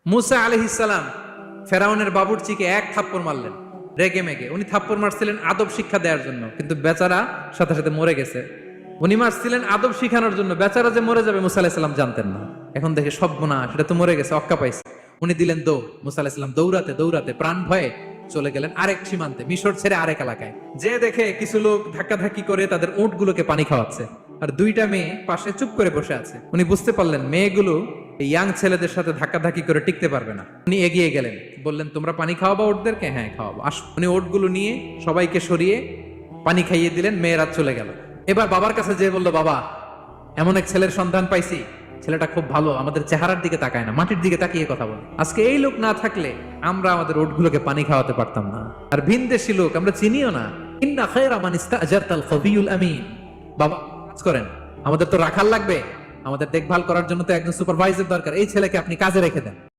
মুসা আলাইহিস সালাম ফেরাউনের বাবুর্চিকে এক থাপ্পড় মারলেন রেগে মেগে। উনি থাপ্পড় মারছিলেন আদব শিক্ষা দেওয়ার জন্য, কিন্তু বেচারা সাথে সাথে মরে গেছে। উনি মারছিলেন আদব শিখানোর জন্য, বেচারা যে মরে যাবে মুসা আলাইহিস সালাম জানতেন না। এখন দেখে সর্বনাশ, সেটা তো মরে গেছে, অক্কা পাইছে। উনি দিলেন দৌড়। মুসা আলাইহিস সালাম দৌড়াতে দৌড়াতে প্রাণ ভয়ে চলে গেলেন আরেক সীমান্তে, মিশর ছেড়ে আরেক এলাকায়। যে দেখে কিছু লোক ধাক্কাধাক্কি করে তাদের উটগুলোকে পানি খাওয়াচ্ছে, আর দুইটা মেয়ে পাশে চুপ করে বসে আছে। উনি বুঝতে পারলেন মেয়েগুলো এই ইয়াং ছেলেদের সাথে ধাক্কাধাক্কি করে টিকতে পারবে না। উনি এগিয়ে গেলেন, বললেন তোমরা পানি খাওয়াবো ওটদেরকে? হ্যাঁ খাওয়াবো, আসো। উনি ওটগুলো নিয়ে সবাইকে সরিয়ে পানি খাইয়ে দিলেন, মেয়েরা চলে গেল। এবার বাবার কাছে যেয়ে বললো, বাবা এমন এক ছেলের সন্ধান পাইছি, ছেলেটা খুব ভালো, আমাদের চেহারার দিকে তাকায় না, মাটির দিকে তাকিয়ে কথা বলে। আজকে এই লোক না থাকলে আমরা আমাদের ওটগুলোকে পানি খাওয়াতে পারতাম না। আর ভিনদেশী লোক আমরা চিনিও না। ইন্না খায়রা মান ইস্তাজারতাল কবিয়ুল আমিন। বাবা কাজ করেন, আমাদের তো রাখাল লাগবে, আমাদের দেখভাল করার জন্য তো একজন সুপারভাইজার দরকার, এই ছেলেকে আপনি কাজে রেখে দেন।